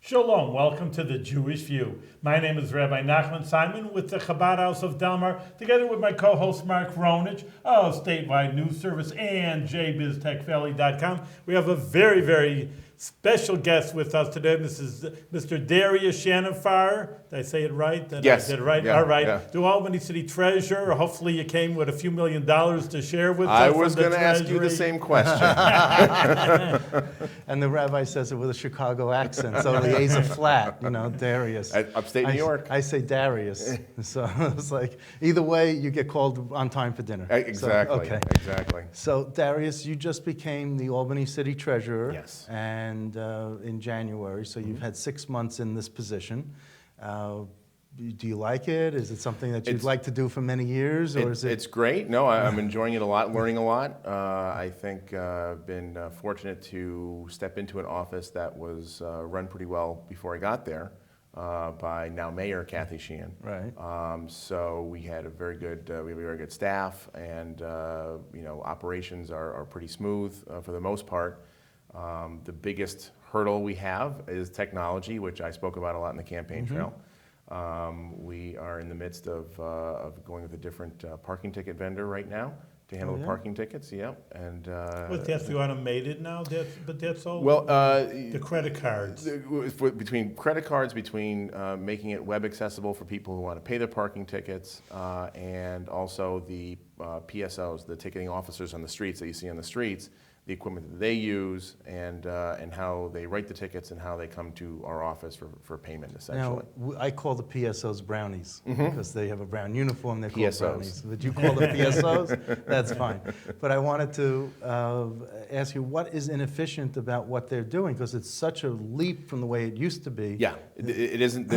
Shalom, welcome to the Jewish View. My name is Rabbi Nachman Simon with the Chabad House of Delmar, together with my co-host Mark Ronich of Statewide News Service and jbiztechvalley.com. We have a very, very special guest with us today. This is Mr. Darius Shahinfar. Did I say it right? Yes. I did it right? Yeah, all right. yeah. The Albany City Treasurer. Hopefully you came with a few $1 million to share with us. I was going to ask you the same question. And the rabbi says it with a Chicago accent, so the A's are flat, Darius. Upstate New York. I say Darius. So it's like, either way, you get called on time for dinner. Exactly. So, okay. Exactly. So, Darius, you just became the Albany City Treasurer. Yes. And in January, so you've had 6 months in this position. Do you like it? Is it something that you'd like to do for many years, or is it? It's great. No, I'm enjoying it a lot, learning a lot. I think I've been fortunate to step into an office that was run pretty well before I got there by now Mayor Kathy Sheehan. Right. So we had a very good staff, and operations are pretty smooth for the most part. The biggest hurdle we have is technology, which I spoke about a lot in the campaign trail. We are in the midst of going with a different parking ticket vendor right now to handle the parking tickets. Yep, and But that's automated now. That's all. well, the credit cards. between credit cards, between making it web accessible for people who want to pay their parking tickets, and also the PSOs, the ticketing officers on the streets that you see on the streets. The equipment that they use, and how they write the tickets, and how they come to our office for payment, essentially. Now, I call the PSOs brownies because they have a brown uniform. They're called PSOs. brownies. Would you call them PSOs? That's fine. But I wanted to ask you, what is inefficient about what they're doing? Because it's such a leap from the way it used to be. Yeah, it isn't.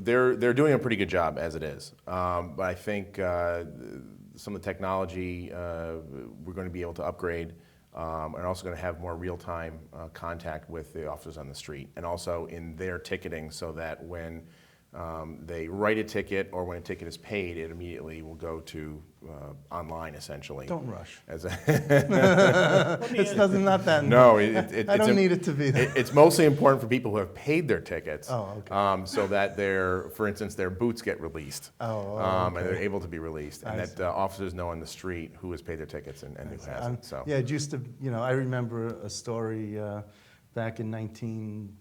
They're doing a pretty good job as it is. But I think some of the technology we're going to be able to upgrade. And also going to have more real-time contact with the officers on the street, and also in their ticketing, so that when they write a ticket or when a ticket is paid, it immediately will go to online, essentially. Don't rush. It's not that. No, I don't need it to be that. It's mostly important for people who have paid their tickets. Oh, okay. So that for instance, their boots get released. Okay. And they're able to be released, and that officers know on the street who has paid their tickets and who hasn't. So yeah, it used to. I remember a story back in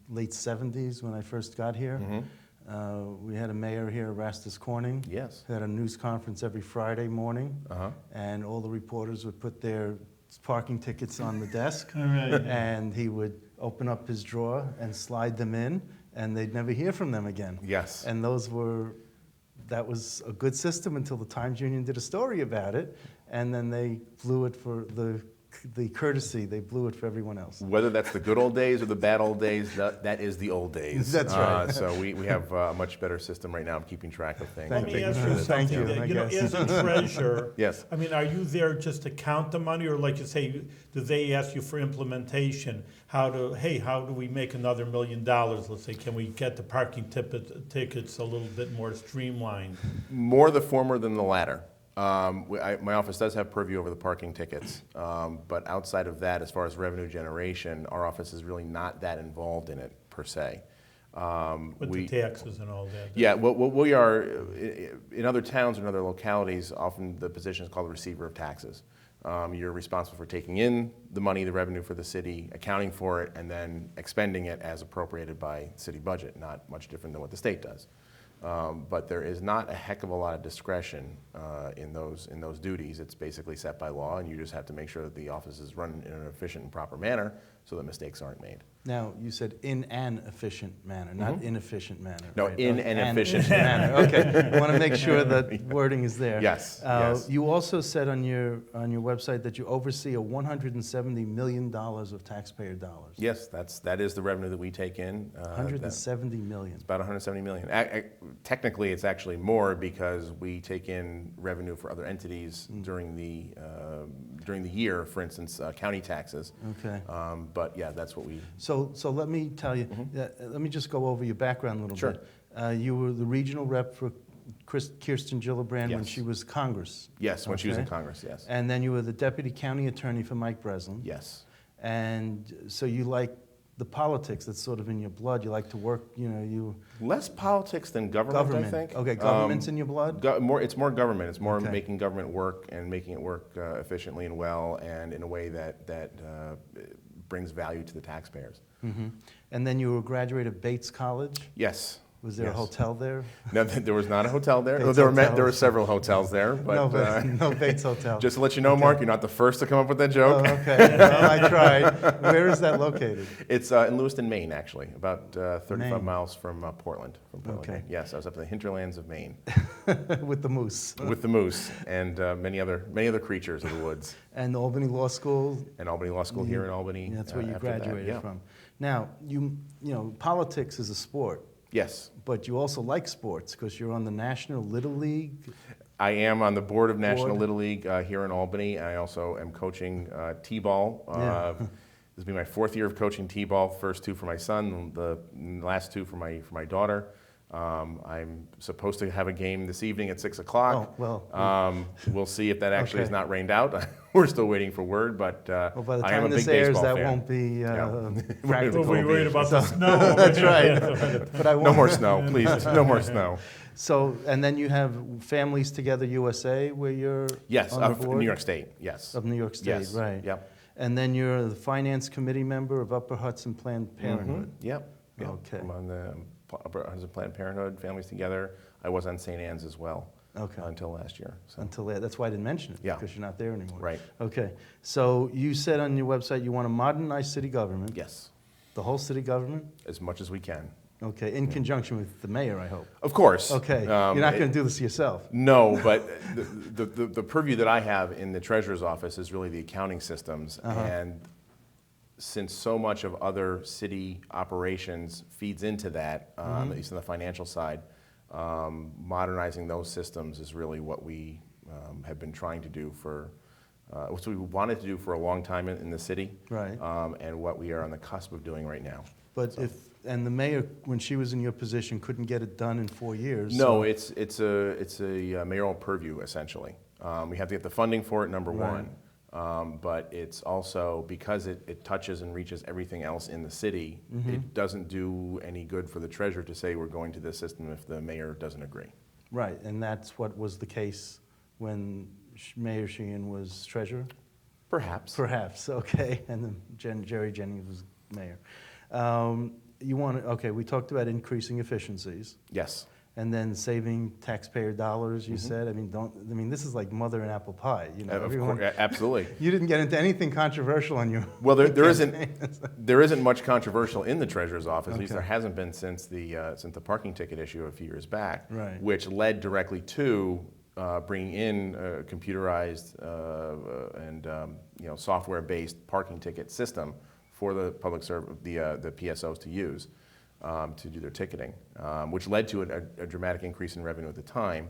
late '70s when I first got here. We had a mayor here, Rastus Corning. Yes. He had a news conference every Friday morning, and all the reporters would put their parking tickets on the desk, and he would open up his drawer and slide them in, and they'd never hear from them again. Yes. And that was a good system until the Times Union did a story about it, and then they blew it for the courtesy. They blew it for everyone else. Whether that's the good old days or the bad old days, that is the old days. That's right. So we have a much better system right now of keeping track of things. Let me ask you Thank you. something. As a treasurer, Yes. I mean, are you there just to count the money, or like you say, do they ask you for implementation? How do we make another $1 million? Let's say, can we get the parking tickets a little bit more streamlined? More the former than the latter. My office does have purview over the parking tickets, but outside of that, as far as revenue generation, our office is really not that involved in it per se. With the taxes and all that. Yeah, what we are, in other towns and other localities, often the position is called the receiver of taxes. You're responsible for taking in the money, the revenue for the city, accounting for it, and then expending it as appropriated by city budget, not much different than what the state does. But there is not a heck of a lot of discretion in those duties. It's basically set by law, and you just have to make sure that the office is run in an efficient and proper manner so that mistakes aren't made. Now, you said in an efficient manner, not inefficient manner. No, right? in an efficient manner. Okay, I want to make sure that wording is there. Yes, yes. You also said on your website that you oversee a $170 million of taxpayer dollars. Yes, that is the revenue that we take in. 170 million. It's about 170 million. Technically, it's actually more because we take in revenue for other entities during the year. For instance, county taxes. Okay. But yeah, that's what we. So let me tell you. Let me just go over your background a little bit. You were the regional rep for Kirsten Gillibrand when she was Congress. Yes, when she was in Congress. Yes. And then you were the deputy county attorney for Mike Breslin. Yes. And so you like the politics that's sort of in your blood. You like to work, you Less politics than government, I think. Okay, government's in your blood? It's more government. It's more Okay. making government work and making it work efficiently and well and in a way that brings value to the taxpayers. Mm-hmm. And then you were a graduate of Bates College? Yes. Was there a Yes. hotel there? No, there was not a hotel there. Bates There Hotel. were several hotels there, but No Bates Hotel. just to let you know, Okay. Mark, you're not the first to come up with that Oh, joke. okay. Well, I tried. Where is that located? It's in Lewiston, Maine, actually, about 35 Maine. miles from Portland. Okay. Maine. Yes, I was up in the hinterlands of Maine With the moose. with the moose and many other creatures of the woods. And Albany Law School? And Albany Law School here in Albany. That's where you after that. graduated Yeah. from. Now, politics is a sport, Yes. but you also like sports because you're on the National Little League. I am on the board of National Board. Little League here in Albany. I also am coaching T-ball. Yeah. This will be my 4th year of coaching T-ball. First 2 for my son, the last 2 for my daughter. I'm supposed to have a game this evening at 6 o'clock. Oh, well. We'll see if that actually is Okay. not rained out. We're still waiting for word, but Well, by the I am time a big this airs, baseball that fan. won't be Yeah. practical. We'll be worried about So- the snow. That's right. But I No won't- more snow, please. No more snow. So, and then you have Families Together USA, where you're Yes, on the of board? New York State. Yes. Of New York State, Yes. right. Yep. And then you're the Finance Committee member of Upper Hudson Planned Parenthood. Mhm. Yep. Yep. Okay. I'm on the Upper Hudson Planned Parenthood, Families Together. I was on St. Anne's as well Okay. until last year. So. That's why I didn't mention it, Yeah. because you're not there anymore. Right. Okay. So you said on your website you want to modernize city government. Yes, The whole city government? as much as we can. Okay. In conjunction with the mayor, I hope. Of course. Okay. You're not going to do this yourself. No, but the purview that I have in the treasurer's office is really the accounting systems. Uh-huh. And since so much of other city operations feeds into that, Mm-hmm. at least on the financial side, modernizing those systems is really what we have been trying to do what we wanted to do for a long time in the city. Right. And what we are on the cusp of doing right now. But and the mayor, when she was in your position, couldn't get it done in 4 years. No, so- it's a mayoral purview, essentially. We have to get the funding for it, number Right. one. But it's also, because it touches and reaches everything else in the city, Mm-hmm. it doesn't do any good for the treasurer to say we're going to this system if the mayor doesn't agree. Right, and that's what was the case when Mayor Sheehan was treasurer? Perhaps. Perhaps, okay, and then Jerry Jennings was mayor. We talked about increasing efficiencies, Yes. and then saving taxpayer dollars, Mm-hmm. you said. I mean, this is like mother and apple pie, you know. Of everyone- course, absolutely. You didn't get into anything controversial on your. Well, there isn't much controversial in the treasurer's office. At least Okay. there hasn't been since the parking ticket issue a few years back, Right. which led directly to bringing in a computerized and software-based parking ticket system for the public the PSOs to use to do their ticketing, which led to a dramatic increase in revenue at the time.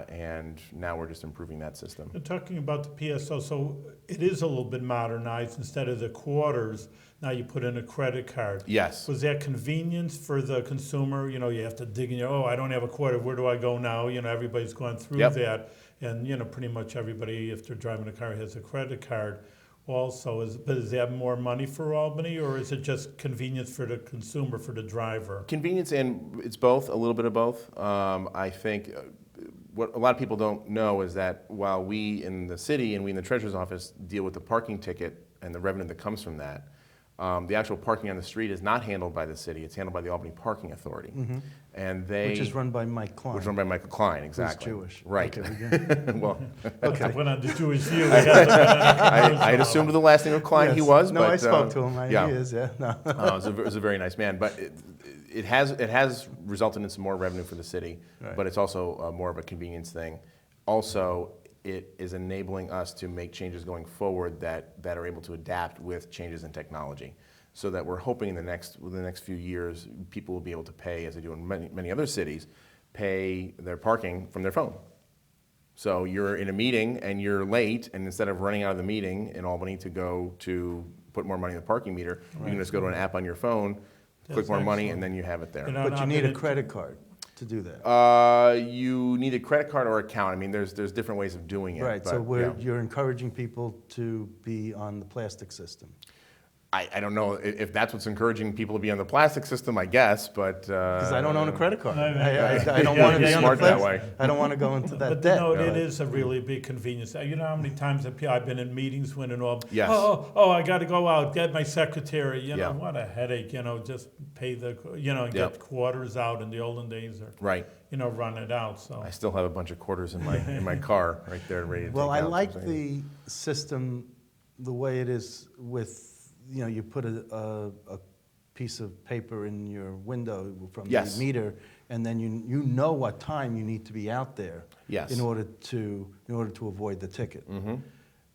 And now we're just improving that system. And talking about the PSO, so it is a little bit modernized. Instead of the quarters, now you put in a credit card. Yes. Was that convenience for the consumer? You have to dig in I don't have a quarter, where do I go now? Everybody's gone through Yep. that. And, pretty much everybody, if they're driving a car, has a credit card also. But is that more money for Albany, or is it just convenience for the consumer, for the driver? Convenience, and it's both, a little bit of both. I think what a lot of people don't know is that while we in the city and we in the treasurer's office deal with the parking ticket and the revenue that comes from that, the actual parking on the street is not handled by the city. It's handled by the Albany Parking Authority. And Which is run by Mike Klein. Which is run by Michael Klein, exactly. Who's Jewish. Right. Okay, we good. Well, Okay. Went on the Jewish view. We had to put on a I had assumed with the last name of Klein he Yes. was, No, but I spoke to him. yeah. He is, yeah. No. It was a very nice man, but it has resulted in some more revenue for the city, Right. but it's also more of a convenience thing. Also, it is enabling us to make changes going forward that are able to adapt with changes in technology, so that we're hoping within the next few years, people will be able to pay, as they do in many other cities, pay their parking from their phone. So you're in a meeting and you're late, and instead of running out of the meeting in Albany to go to put more money in the parking meter, you can just go to an app on your phone, click That's more money, excellent. and then you have it there. And But you I'm need a gonna- credit card to do that. You need a credit card or account. I mean, there's different ways of doing it. Right, but, so yeah. you're encouraging people to be on the plastic system. I don't know if that's what's encouraging people to be on the plastic system, I guess, but. Because I don't own a credit card. Right. I don't want to be on the Smart that flip. way. I don't want to go into that But debt. no, it is a really big convenience. You know how many times I've been in meetings when Yes. I got to go out, get my secretary. You know, Yeah. what a headache. You know, just pay and get quarters out in the olden days, or Right. run it out. So I still have a bunch of quarters in my car right there ready to Well, take I out. like the system, the way it is with, you put a piece of paper in your window from Yes. the meter, and then you know what time you need to be out there. Yes. in order to avoid the ticket. Mm-hmm.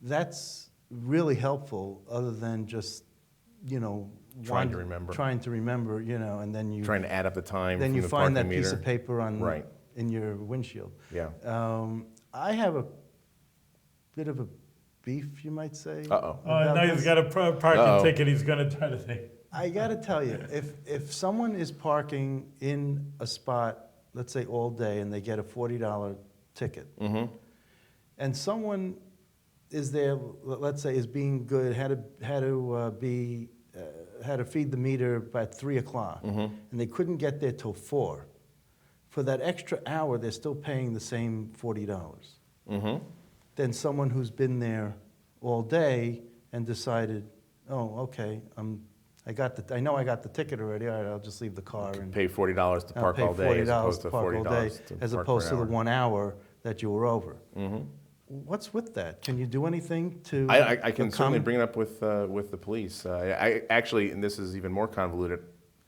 That's really helpful, other than just, Trying to remember. Trying to remember, and then you Trying to add up the time then from you the find that parking piece meter. of paper Right. in your windshield. Yeah. I have a bit of a beef, you might say. Uh-oh. about now this. he's got a parking Uh-oh. ticket. He's going to try to think. I got to tell you, if someone is parking in a spot, let's say all day, and they get a $40 ticket, Mm-hmm. and someone is there, let's say, is being good, had to feed the meter by 3 o'clock, Mm-hmm. and they couldn't get there till 4. For that extra hour, they're still paying the same $40. Mm-hmm. Then someone who's been there all day and decided, oh, okay, I know I got the ticket already. All right, I'll just leave the car and Pay $40 to I'll park pay all day as $40 opposed to to park all day, $40 to as park opposed for to an the hour. 1 hour that you were over. Mm-hmm. What's with that? Can you do anything to? I can certainly accom- bring it up with the police. I actually, and this is even more convoluted,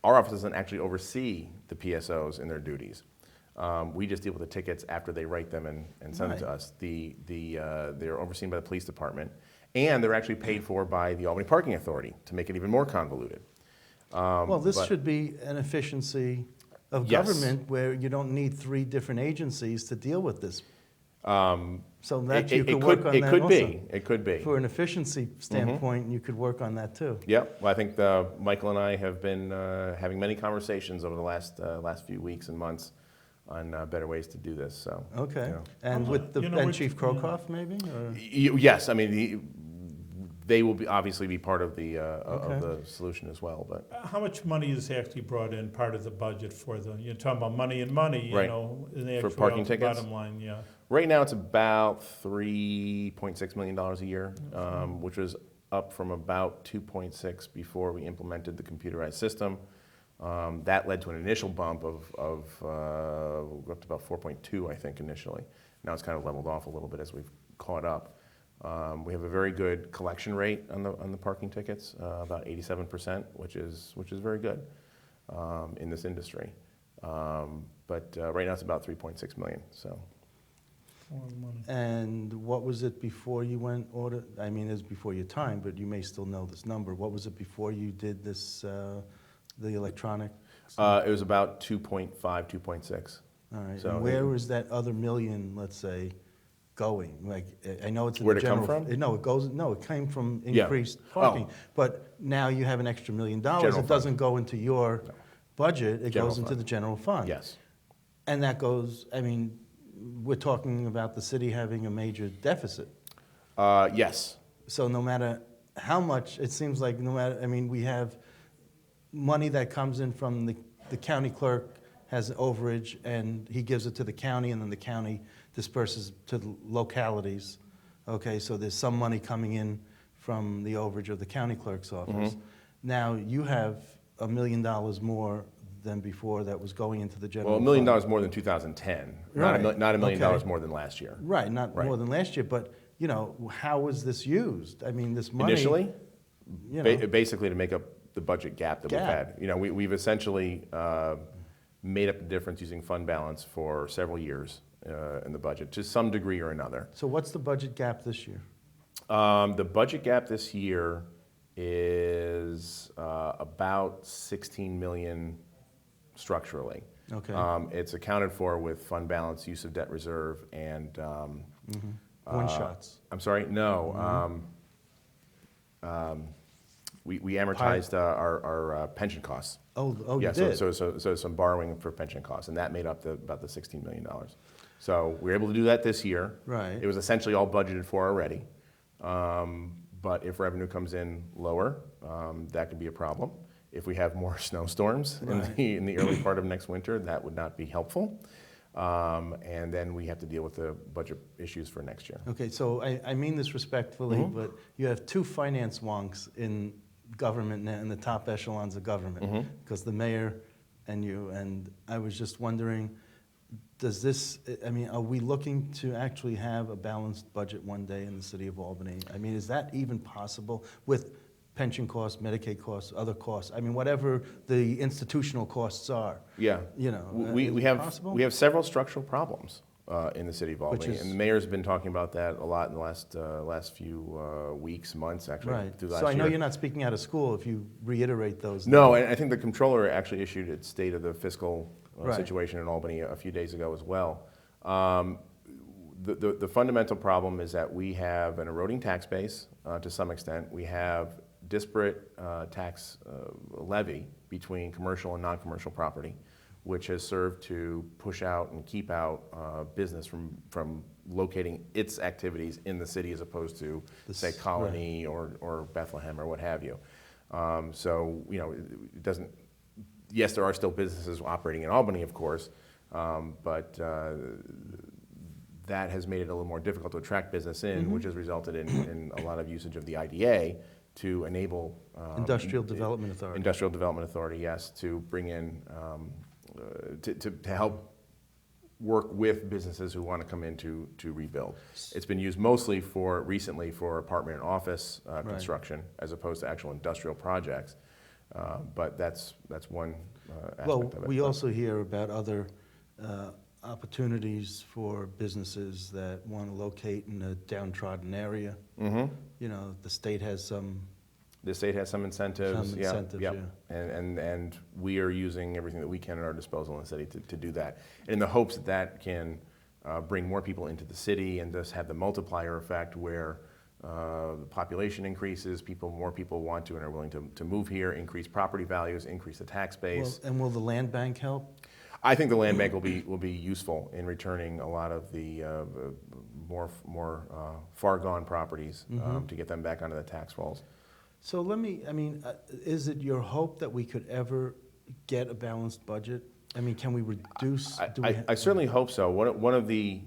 our office doesn't actually oversee the PSOs in their duties. We just deal with the tickets after they write them and send them to Right. us. They're overseen by the police department, and they're actually paid for by the Albany Parking Authority to make it even more convoluted. Well, this but- should be an efficiency of Yes. government where you don't need 3 different agencies to deal with this. So that you could It work on it that could also. be. It could be. For an efficiency standpoint, you could work on that too. Yeah, well, I think Michael and I have been having many conversations over the last few weeks and months on better ways to do this. So Okay. you know. And with You know, and with- Chief Krokoff, maybe? Or? Yes, I mean they will obviously be part of the Okay. of the solution as well. But How much money is actually brought in, part of the budget for you're talking about money, in Right. in the For actual parking tickets? bottom line, yeah. right now it's about $3.6 million a year, which was up from about 2.6 before we implemented the computerized system. That led to an initial bump of up to about 4.2, I think, initially. Now it's kind of leveled off a little bit as we've caught up. We have a very good collection rate on the parking tickets, about 87%, which is very good in this industry. But right now it's about 3.6 million. So More money. And what was it before you went order? I mean, it's before your time, but you may still know this number. What was it before you did this, the electronic? it was about 2.5, 2.6. All right. So And where was that other million, let's say, going? Like, I know it's in Where'd the it come general. from? No, it came from Yeah. increased Oh. parking. But now you have an extra $1 million. General It fund. doesn't go into your budget. It General goes into fund. the general fund. Yes. And that goes, I mean, we're talking about the city having a major deficit. Yes. So no matter how much, it seems like we have money that comes in from the county clerk has overage, and he gives it to the county, and then the county disperses to the localities. Okay, so there's some money coming in from the overage of the county clerk's office. Now you have $1 million more than before that was going into the general Well, $1 million fund. more than 2010. Right. Not $1 million Okay. more than last year. Right, not Right. more than last year, but, how was this used? I mean, this money. Initially, you know, basically to make up the budget gap that we've Gap. had. We've essentially made up the difference using fund balance for several years in the budget, to some degree or another. So what's the budget gap this year? The budget gap this year is about 16 million structurally. Okay. It's accounted for with fund balance, use of debt reserve, and One shots. I'm sorry, no. We amortized our pension costs. Oh, Yeah, you did? so some borrowing for pension costs, and that made up about the $16 million. So we were able to do that this year. Right. It was essentially all budgeted for already. But if revenue comes in lower, that could be a problem. If we have more snowstorms in the early part of next winter, that would not be helpful. And then we have to deal with the budget issues for next year. Okay, so I mean this respectfully, but you have two finance wonks in government now, in the top echelons of government, because the mayor and you, and I was just wondering, does this, I mean, are we looking to actually have a balanced budget one day in the city of Albany? I mean, is that even possible with pension costs, Medicaid costs, other costs? I mean, whatever the institutional costs are. Yeah. You know, we have several structural problems in the city of Albany, and the mayor's been talking about that a lot in the last few weeks, months, actually. Right. Through last So I know year. you're not speaking out of school if you reiterate those. No, and I think the comptroller actually issued its state of the fiscal Right. situation in Albany a few days ago as well. The fundamental problem is that we have an eroding tax base to some extent. We have disparate tax levy between commercial and non-commercial property, which has served to push out and keep out business from locating its activities in the city as opposed to, say, Colony or Bethlehem or what have you. So, you know, it doesn't, yes, there are still businesses operating in Albany, of course, but that has made it a little more difficult to attract business in, which has resulted in a lot of usage of the IDA to enable Industrial Development Authority. Industrial Development Authority, yes, to bring in, to help work with businesses who want to come in to rebuild. It's been used mostly recently for apartment and office construction as opposed to actual industrial projects. But that's one aspect of it. We also hear about other opportunities for businesses that want to locate in a downtrodden area. You know, the state has some. The state has some incentives. Some incentives, yeah. And we are using everything that we can at our disposal in the city to do that, in the hopes that that can bring more people into the city and thus have the multiplier effect where the population increases, more people want to and are willing to move here, increase property values, increase the tax base. Well, and will the land bank help? I think the land bank will be useful in returning a lot of the more far gone properties to get them back onto the tax rolls. So is it your hope that we could ever get a balanced budget? I mean, can we reduce? I certainly hope so. One of the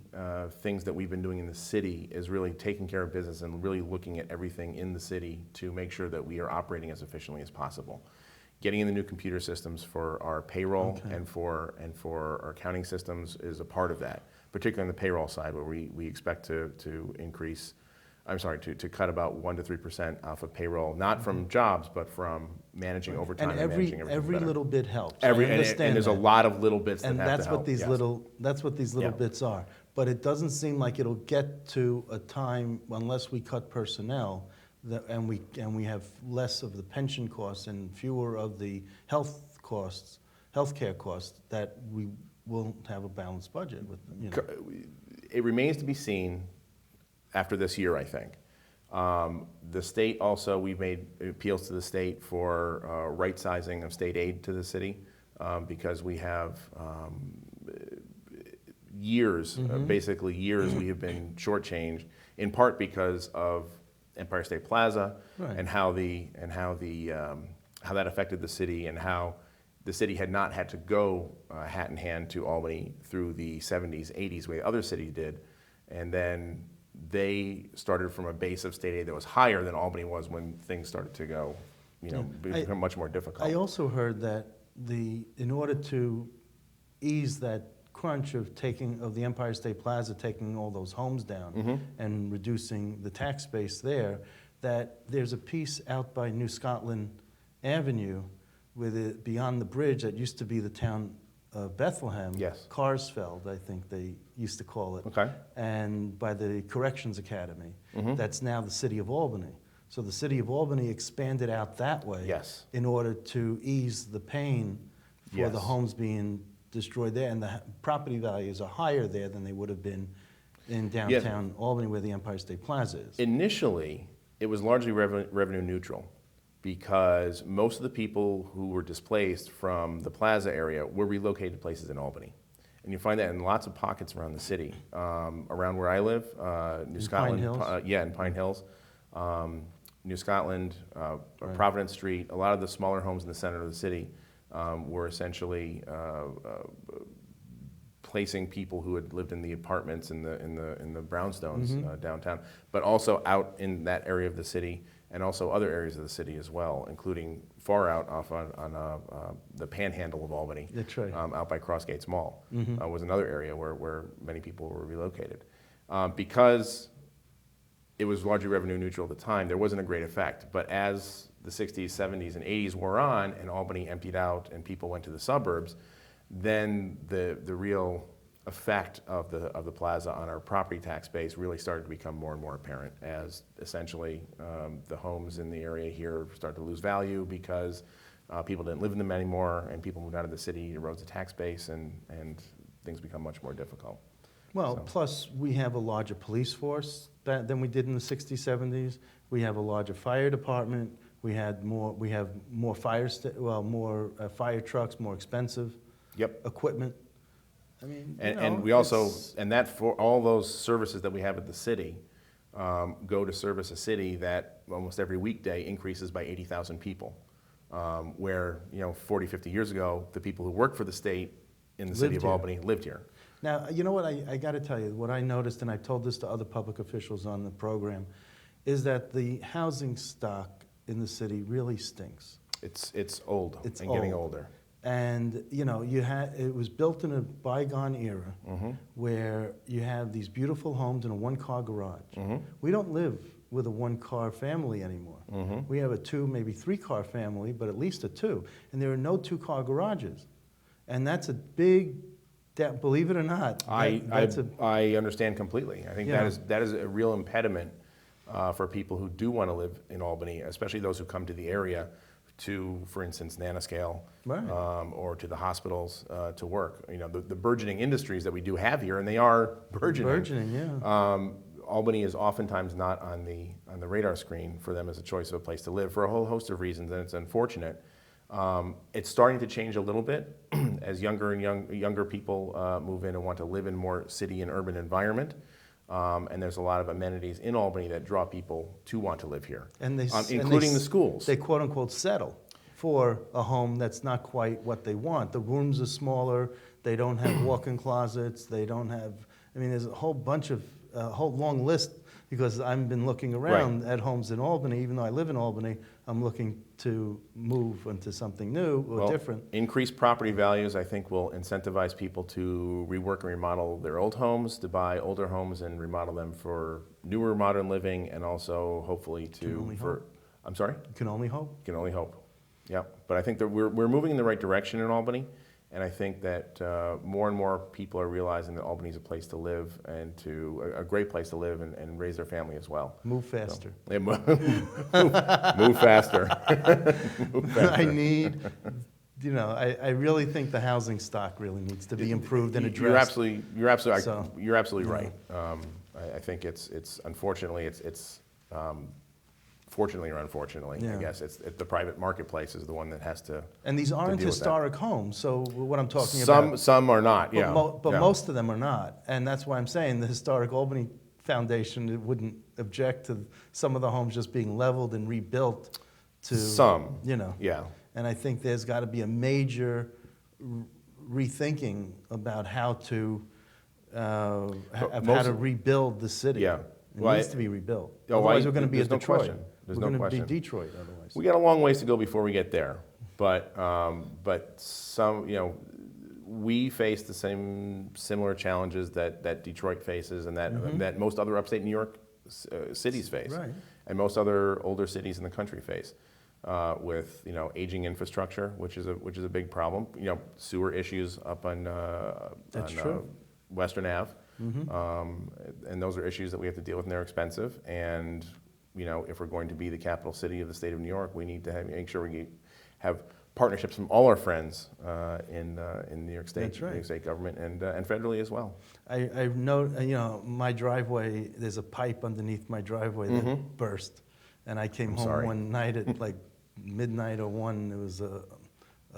things that we've been doing in the city is really taking care of business and really looking at everything in the city to make sure that we are operating as efficiently as possible. Getting in the new computer systems for our payroll and for our accounting systems is a part of that, particularly on the payroll side, where we expect to increase. To cut about 1% to 3% off of payroll, not from jobs, but from managing overtime and managing everything every better. little bit helps. And there's a lot of little bits and that have that's to help. what these that's what these little bits are. But it doesn't seem like it'll get to a time unless we cut personnel, and we have less of the pension costs and fewer of the healthcare costs, that we won't have a balanced budget with them. You know. It remains to be seen. After this year, I think. The state also, we've made appeals to the state for right sizing of state aid to the city because we have years, basically years, we have been shortchanged, in part because of Empire State Plaza and how that affected the city and how the city had not had to go hat in hand to Albany through the 70s, 80s, way other cities did, and then they started from a base of state aid that was higher than Albany was when things started to go, become much more difficult. I also heard that in order to ease that crunch of the Empire State Plaza, taking all those homes down and reducing the tax base there, that there's a piece out by New Scotland Avenue beyond the bridge that used to be the town Bethlehem, Carsfeld, I think they used to call it, and by the Corrections Academy, that's now the city of Albany. So the city of Albany expanded out that way in order to ease the pain for the homes being destroyed there, and the property values are higher there than they would have been in downtown Albany where the Empire State Plaza is. Initially, it was largely revenue neutral, because most of the people who were displaced from the plaza area were relocated to places in Albany. And you find that in lots of pockets around the city. Around where I live, New Scotland, Pine Hills? in Pine Hills. New Scotland, Right. Providence Street, a lot of the smaller homes in the center of the city were essentially placing people who had lived in the apartments in the brownstones downtown, but also out in that area of the city, and also other areas of the city as well, including far out off on the panhandle of Albany. That's right. Out by Crossgates Mall was another area where many people were relocated. Because it was largely revenue neutral at the time, there wasn't a great effect. But as the 60s, 70s, and 80s wore on, and Albany emptied out and people went to the suburbs, then the real effect of the plaza on our property tax base really started to become more and more apparent, as essentially the homes in the area here started to lose value because people didn't live in them anymore, and people moved out of the city, it erodes the tax base, and things become much more difficult. Well, So- plus we have a larger police force than we did in the 60s, 70s. We have a larger fire department. We have more fire trucks, more expensive Yep. equipment. I mean, And we also, and that for all those services that we have at the city go to service a city that almost every weekday increases by 80,000 people. Where, 40, 50 years ago, the people who worked for the state in the city Lived of here. Albany lived here. Now, you know what, I got to tell you, what I noticed, and I told this to other public officials on the program, is that the housing stock in the city really stinks. It's old It's and getting old. older. And, it was built in a bygone era where you have these beautiful homes in a one-car garage. We don't live with a one-car family anymore. We have a two, maybe three-car family, but at least a two. And there are no two-car garages. And that's a big, believe it or not, I understand completely. I think Yeah. that is a real impediment for people who do want to live in Albany, especially those who come to the area to, for instance, nanoscale, Right. or to the hospitals to work. The burgeoning industries that we do have here, and they are burgeoning. Burgeoning, yeah. Albany is oftentimes not on the radar screen for them as a choice of a place to live for a whole host of reasons, and it's unfortunate. It's starting to change a little bit as younger people move in and want to live in more city and urban environment. And there's a lot of amenities in Albany that draw people to want to live here, including the schools. They quote unquote settle for a home that's not quite what they want. The rooms are smaller. They don't have walk-in closets. They don't have. There's a whole long list, because I've been looking around at homes in Albany. Even though I live in Albany, I'm looking to move into something new or different. Increased property values, I think, will incentivize people to rework and remodel their old homes, to buy older homes and remodel them for newer modern living, and also hopefully I'm sorry? You can only hope. Can only hope. Yeah, but I think that we're moving in the right direction in Albany, and I think that more and more people are realizing that Albany is a place to live, and a great place to live and raise their family as well. Move faster. So, yeah, move faster. Move faster. I need, I really think the housing stock really needs to be improved and addressed. You're absolutely Yeah. right. I think it's unfortunately it's fortunately or unfortunately, Yeah. I guess the private marketplace is the one that has to. And these aren't deal with that. historic homes, so what I'm talking about. Some are not. But, Yeah, yeah. most of them are not, and that's why I'm saying the Historic Albany Foundation wouldn't object to some of the homes just being leveled and rebuilt to Some. Yeah. And I think there's got to be a major rethinking about how to rebuild the city. Yeah. It Well, needs to be rebuilt. Oh, Otherwise, we're going to be there's at no Detroit. question. There's no We're going question. to be Detroit otherwise. We got a long ways to go before we get there, but some, we face the similar challenges that Detroit faces, and that most other upstate New York cities face, Right. and most other older cities in the country face, with aging infrastructure, which is a big problem. Sewer issues up on true. Western Ave, and those are issues that we have to deal with, and they're expensive. And if we're going to be the capital city of the state of New York, we need to make sure we have partnerships from all our friends in New York State, That's right. New York State government, and federally as well. I know, my driveway, there's a pipe underneath my driveway that burst. And I came home sorry. one night at like midnight or 1, there was a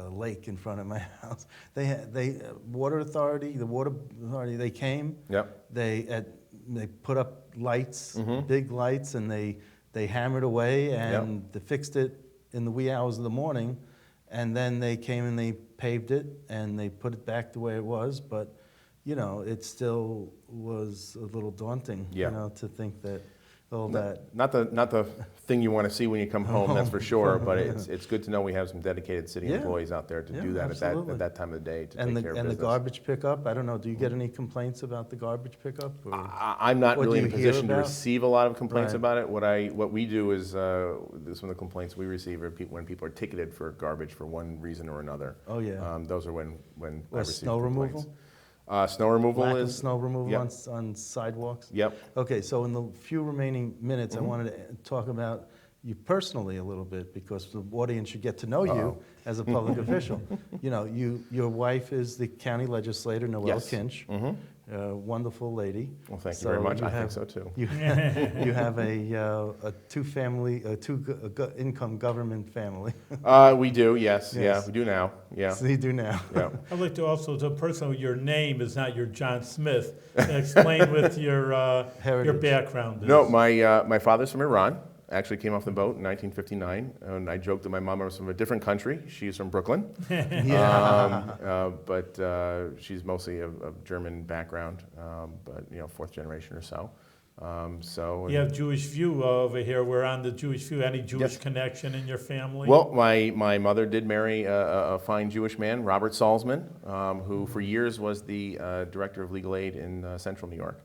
lake in front of my house. The water authority, they came. Yep. They put up lights, big lights, and they they hammered away and they fixed it in the wee hours of the morning, and then they came and they paved it and they put it back the way it was. But you know, it still was a little daunting, you know, to think that all that. Not the thing you want to see when you come home, that's for sure. But it's good to know we have some dedicated city employees out there to do that at that time of the day to take care of business. And the garbage pickup. I don't know. Do you get any complaints about the garbage pickup? I'm not really in a position to receive a lot of complaints about it. What we do is some of the complaints we receive are when people are ticketed for garbage for one reason or another. Oh yeah. Those are when I receive snow complaints. removal. Snow removal Lack is of snow removal on sidewalks. Yep. Okay, so in the few remaining minutes, I wanted to talk about you personally a little bit, because the audience should get to know you as a public official. You know, your wife is the county legislator, Noelle Kinch. Wonderful lady. Well, thank you very much. I think so too. You have a two-income government family. We do, yes. Yeah, we do now. Yeah. So you do now. Yeah. I'd like to also, to personally, your name is not your John Smith. Explain with your background. No, my father's from Iran. Actually came off the boat in 1959, and I joked that my mom was from a different country. She's from Brooklyn, but she's mostly of German background, but you know, fourth generation or so. So you have Jewish View over here. We're on the Jewish View. Any Jewish connection in your family? Well, my mother did marry a fine Jewish man, Robert Salzman, who for years was the director of legal aid in central New York.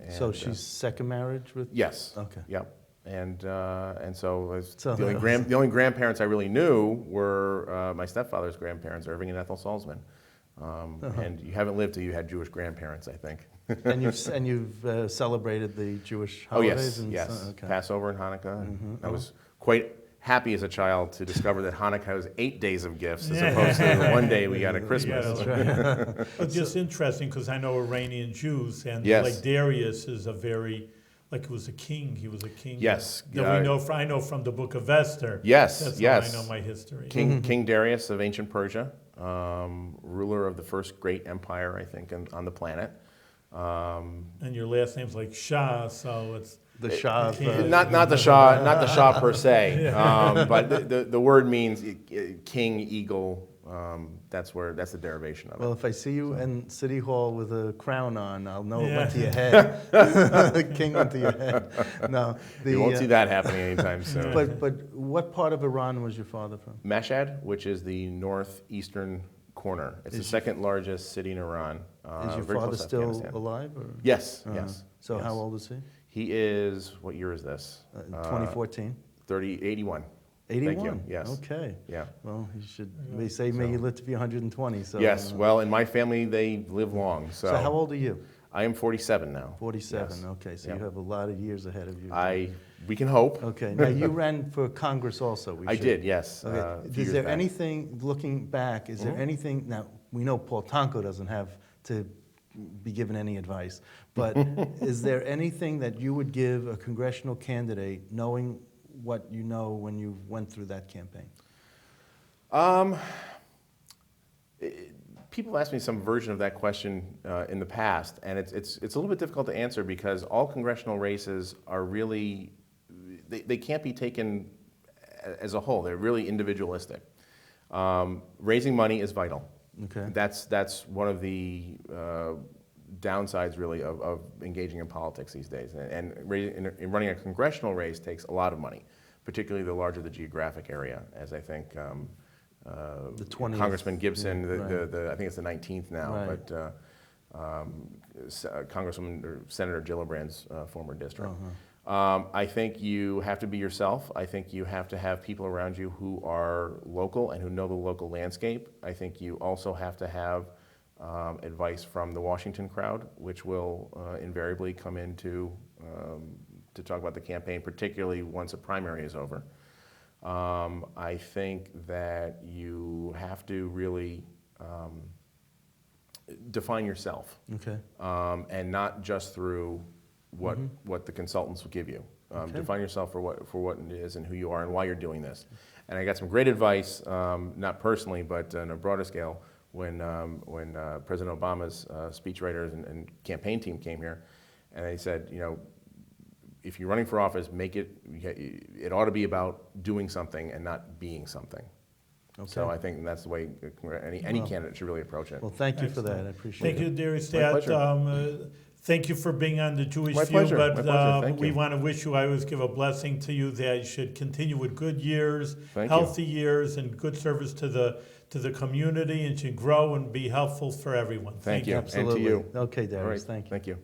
So she's second marriage with? Yes. Okay. Yep. And so the only grandparents I really knew were my stepfather's grandparents, Irving and Ethel Salzman. And you haven't lived till you had Jewish grandparents, I think. And you've celebrated the Jewish holidays? Oh yes, Passover and Hanukkah. And I was quite happy as a child to discover that Hanukkah was 8 days of gifts as opposed to the one day we got at Christmas. Yeah, that's right. It's just interesting because I know Iranian Jews, and like Darius is a very... Like he was a king. He was a king. Yes. That I know from the Book of Esther. Yes. That's yes. how I know my history. King Darius of ancient Persia, ruler of the first great empire, I think, on the planet. And your last name's like Shah, so it's the Shah. Not the Shah per se, but the word means king, eagle. That's the derivation of it. Well, if I see you in City Hall with a crown on, I'll know it went to your head. The king went to your head. No, you won't see that happening anytime soon. But what part of Iran was your father from? Mashhad, which is the northeastern corner. It's the second largest city in Iran. Is your father still alive? Or? Yes, yes. So how old is he? He is, what year is this? 2014. 81. 81? Thank you. Yes. Okay. Yeah. Well, he should. They say may you live to be 120. So. Yes. Well, in my family, they live long. So how old are you? I am 47 now. 47. Yes. Okay. So you have a lot of years ahead of you. We can hope. Okay. Now you ran for Congress also. I did. Yes. Okay. Is there anything, looking back? Is there anything? Now we know Paul Tonko doesn't have to be given any advice, but is there anything that you would give a congressional candidate, knowing what you know when you went through that campaign? People ask me some version of that question in the past, and it's a little bit difficult to answer because all congressional races are really, they can't be taken as a whole. They're really individualistic. Raising money is vital. Okay. That's one of the downsides really of engaging in politics these days. And running a congressional race takes a lot of money, particularly the larger the geographic area, as I think the 20th. Congressman Gibson, I think it's the 19th now, but Congresswoman or Senator Gillibrand's former district. I think you have to be yourself. I think you have to have people around you who are local and who know the local landscape. I think you also have to have advice from the Washington crowd, which will invariably come in to talk about the campaign, particularly once a primary is over. I think that you have to really define yourself, and not just through what the consultants will give you. Define yourself for what it is and who you are and why you're doing this. And I got some great advice, not personally, but on a broader scale, when President Obama's speechwriters and campaign team came here, and they said, you know, if you're running for office, it ought to be about doing something and not being something. Okay. So I think that's the way any candidate should really approach it. Well, thank you for that. I appreciate Thank it. you, Darius. My pleasure. Thank you for being on the Jewish My View, pleasure. but My pleasure. Thank we you. want to wish you, I always give a blessing to you that you should continue with good years, Thank you. healthy years, and good service to the community, and should grow and be helpful for everyone. Thank you. And to Absolutely. you. Okay, All right. Darius, thank you. Thank you.